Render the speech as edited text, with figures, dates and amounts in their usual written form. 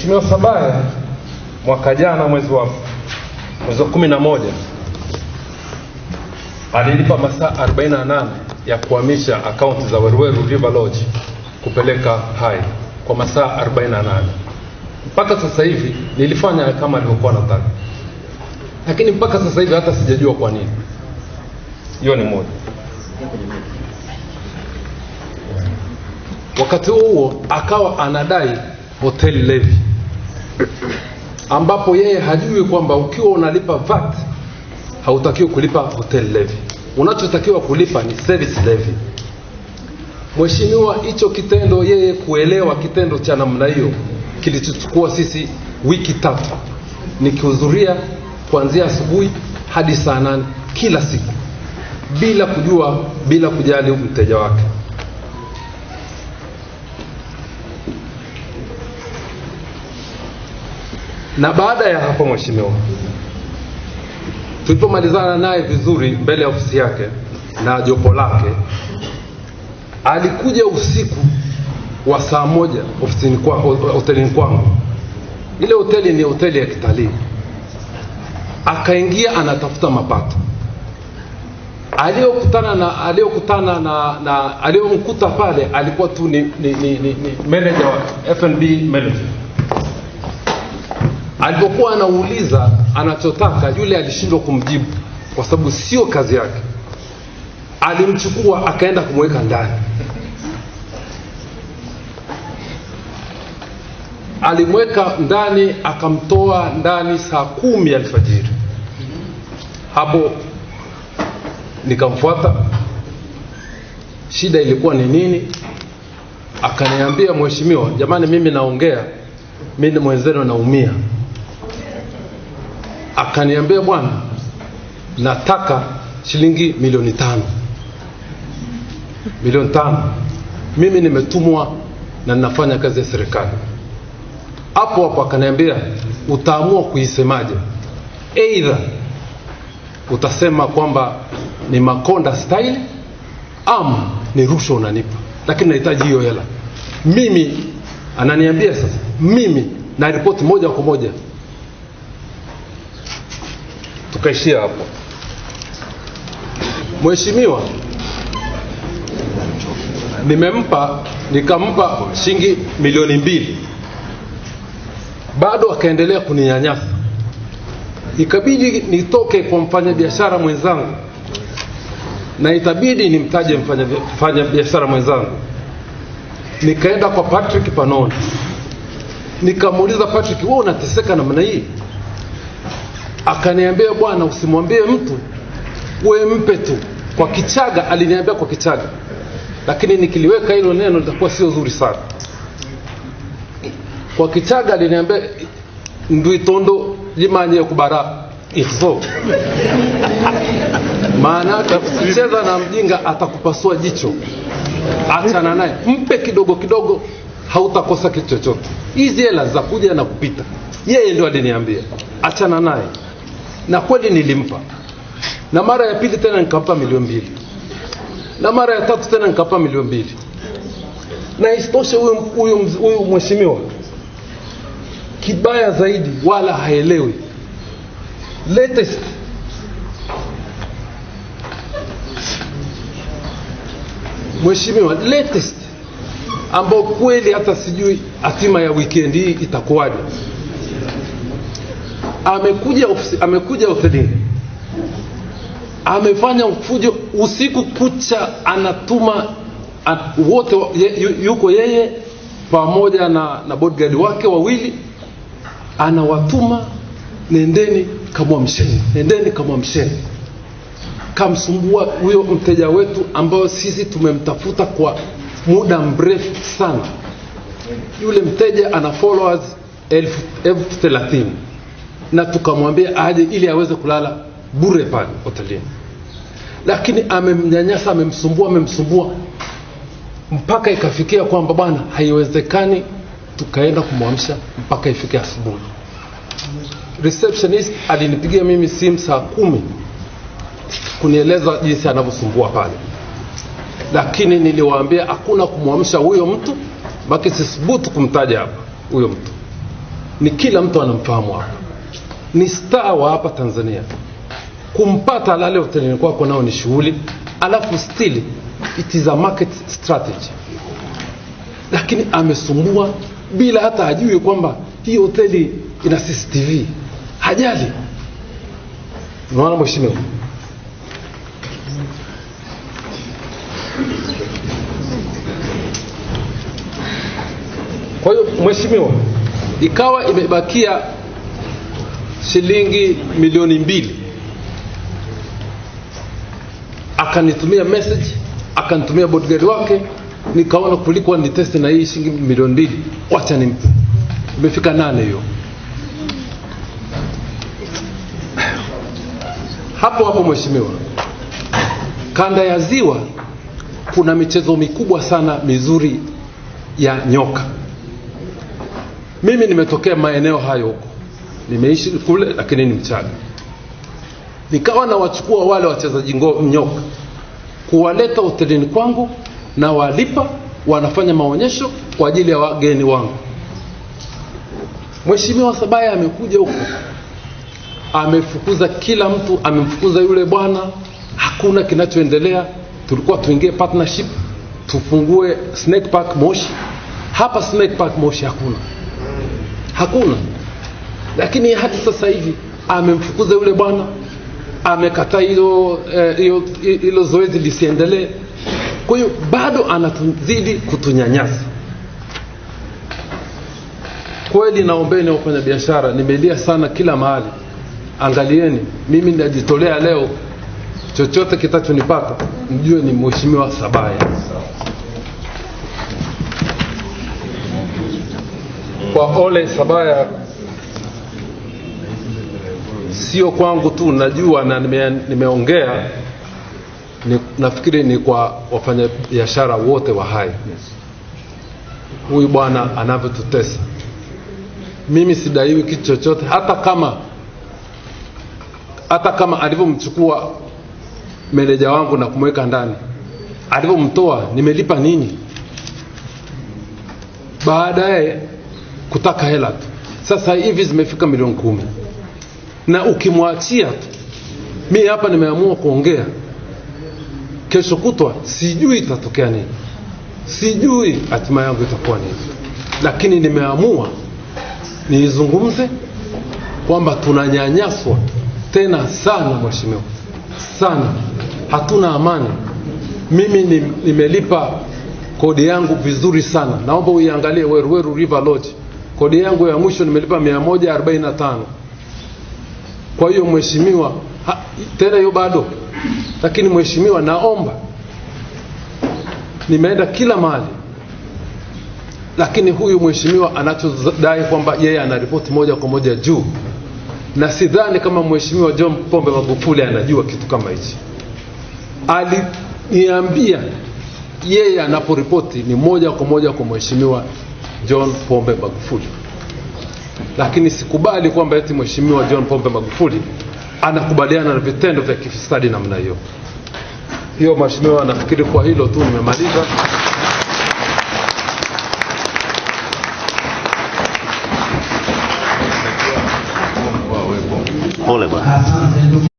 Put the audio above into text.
Mheshimiwa Sabaya mwaka jana mwezi wa 11 alilipa masaa 48 ya kuhamisha akaunti za Weruweru River Lodge kupeleka Hai kwa masaa 48. Mpaka sasa hivi nilifanya kama alivyokuwa nataka, lakini mpaka sasa hivi hata sijajua kwa nini. Hiyo ni moja. Wakati huo akawa anadai hotel levy, ambapo yeye hajui kwamba ukiwa unalipa VAT hautakiwi kulipa hotel levy. Unachotakiwa kulipa ni service levy. Mheshimiwa, hicho kitendo, yeye kuelewa kitendo cha namna hiyo kilichochukua sisi wiki 3, nikihudhuria kuanzia asubuhi hadi saa 8 kila siku, bila kujua, bila kujali mteja wake. Na baada ya hapo, Mheshimiwa, tulipomalizana naye vizuri mbele ya ofisi yake na jopo lake, alikuja usiku wa saa 1 ofisini kwa hotelini kwangu. Ile hoteli ni hoteli ya kitalii. Akaingia anatafuta mapato. Aliyomkuta pale alikuwa tu ni manager wa F&B manager. Alipokuwa anauliza anachotaka, yule alishindwa kumjibu kwa sababu sio kazi yake. Alimchukua akaenda kumweka ndani. Alimweka ndani, akamtoa ndani saa 10 alfajiri. Hapo nikamfuata, shida ilikuwa ni nini? Akaniambia, Mheshimiwa, jamani, mimi naongea, mimi mwenzenu naumia. Akaniambia, bwana, nataka shilingi milioni 5. Milioni 5. Mimi nimetumwa na ninafanya kazi ya serikali. Hapo akaniambia, utaamua kuisemaje? Either utasema kwamba ni Makonda style ama ni rushwa unanipa, lakini nahitaji hiyo hela. Mimi ananiambia sasa, mimi na ripoti moja kwa moja. Tukaishia hapo. Mheshimiwa, nikampa shilingi milioni 2. Bado akaendelea kuninyanyasa. Ikabidi nitoke kwa mfanyabiashara mwenzangu, na itabidi nimtaje mfanyabiashara mwenzangu. Nikaenda kwa Patrick Panoni. Nikamuuliza, Patrick, wewe unateseka namna hii? Akaniambia, bwana, usimwambie mtu, wewe mpe tu. Kwa Kichaga aliniambia, kwa Kichaga, lakini nikiliweka hilo neno litakuwa sio zuri sana. Kwa Kichaga aliniambia, ndwitondo jimanye kubara ifo. Maana ukicheza na mjinga atakupasua jicho. Achana naye, mpe kidogo kidogo, hautakosa kitu chochote. Hizi hela za kuja na kupita. Yeye ndio aliniambia, achana naye. Na kweli nilimpa. Na mara ya pili tena nikampa milioni 2. Na mara ya tatu tena nikampa milioni 2. Na isitoshe huyu mheshimiwa, kibaya zaidi, wala haelewi. Latest mheshimiwa, latest ambao kweli hata sijui hatima ya weekend hii itakuwaje. Amekuja hotelini, amefanya fujo usiku kucha, anatuma wote, yuko yeye pamoja na bodyguard wake 2, anawatuma, nendeni kamwamsheni, nendeni kamwamsheni. Kamsumbua huyo mteja wetu ambao sisi tumemtafuta kwa muda mrefu sana. Yule mteja ana followers 30,000, na tukamwambia aje ili aweze kulala bure pale hotelini. Lakini amemnyanyasa, amemsumbua mpaka ikafikia kwamba bwana, haiwezekani. Tukaenda kumwamsha mpaka ifike asubuhi. Receptionist alinipigia mimi simu saa 10 kunieleza jinsi anavyosumbua pale, lakini niliwaambia hakuna kumwamsha huyo mtu, baki sisibutu kumtaja hapa huyo mtu. ni kila mtu anamfahamu hapa, ni star wa hapa Tanzania. Kumpata lale hotelini kwako nao ni shughuli, alafu still it is a market strategy. Lakini amesumbua bila hata ajue kwamba hii hoteli ina CCTV. Hajali. Unaona mheshimiwa? Kwa hiyo mheshimiwa, ikawa imebakia shilingi milioni 2. Akanitumia message, akanitumia bodyguard wake, nikaona kuliko ni test na hii shilingi milioni 2, wacha nimpe. Imefika 8 hiyo. Hapo mheshimiwa, kanda ya Ziwa kuna michezo mikubwa sana mizuri ya nyoka. Mimi nimetokea maeneo hayo huko, nimeishi kule, lakini ni Mchaga. Nikawa na wachukua wale wachezaji nyoka kuwaleta hotelini kwangu, na walipa, wanafanya maonyesho kwa ajili ya wageni wangu. Mheshimiwa Sabaya amekuja huko, amefukuza kila mtu, amemfukuza yule bwana, hakuna kinachoendelea. Tulikuwa tuingie partnership tufungue Snake Park Moshi. Hapa Snake Park Moshi hakuna. Lakini hadi sasa hivi amemfukuza yule bwana, amekataa hilo zoezi lisiendelee. Kwa hiyo bado anatuzidi kutunyanyasa. Kweli naombeni wafanya biashara, nimelia sana kila mahali. Angalieni, mimi najitolea leo, chochote kitachonipata mjue ni Mheshimiwa Sabaya. Kwa Ole Sabaya, sio kwangu tu, najua na nimeongea, nafikiri ni kwa wafanya biashara wote wa hai. Huyu bwana anavyotutesa, mimi sidaiwi kitu chochote, hata kama alivyomchukua meneja wangu na kumweka ndani, alivyomtoa nimelipa nini? Baadaye kutaka hela tu. Sasa hivi zimefika milioni 10. Na ukimwachia tu, mimi hapa nimeamua kuongea, kesho kutwa sijui itatokea nini, sijui hatima yangu itakuwa nini, lakini nimeamua nizungumze kwamba tunanyanyaswa tena sana mheshimiwa, sana. Hatuna amani. Mimi nimelipa kodi yangu vizuri sana. Naomba uiangalie Weru River Lodge. Kodi yangu ya mwisho nimelipa 145. Kwa hiyo mheshimiwa, tena hiyo bado. Lakini mheshimiwa, naomba, nimeenda kila mahali, lakini huyu mheshimiwa anachodai kwamba yeye anaripoti moja kwa moja juu, na sidhani kama mheshimiwa John Pombe Magufuli anajua kitu kama hichi. Aliniambia yeye anaporipoti ni moja kwa moja kwa mheshimiwa John Pombe Magufuli, lakini sikubali kwamba eti mheshimiwa John Pombe Magufuli anakubaliana na vitendo vya kifisadi namna hiyo. Hiyo mheshimiwa, nafikiri kwa hilo tu nimemaliza. Pole bwana.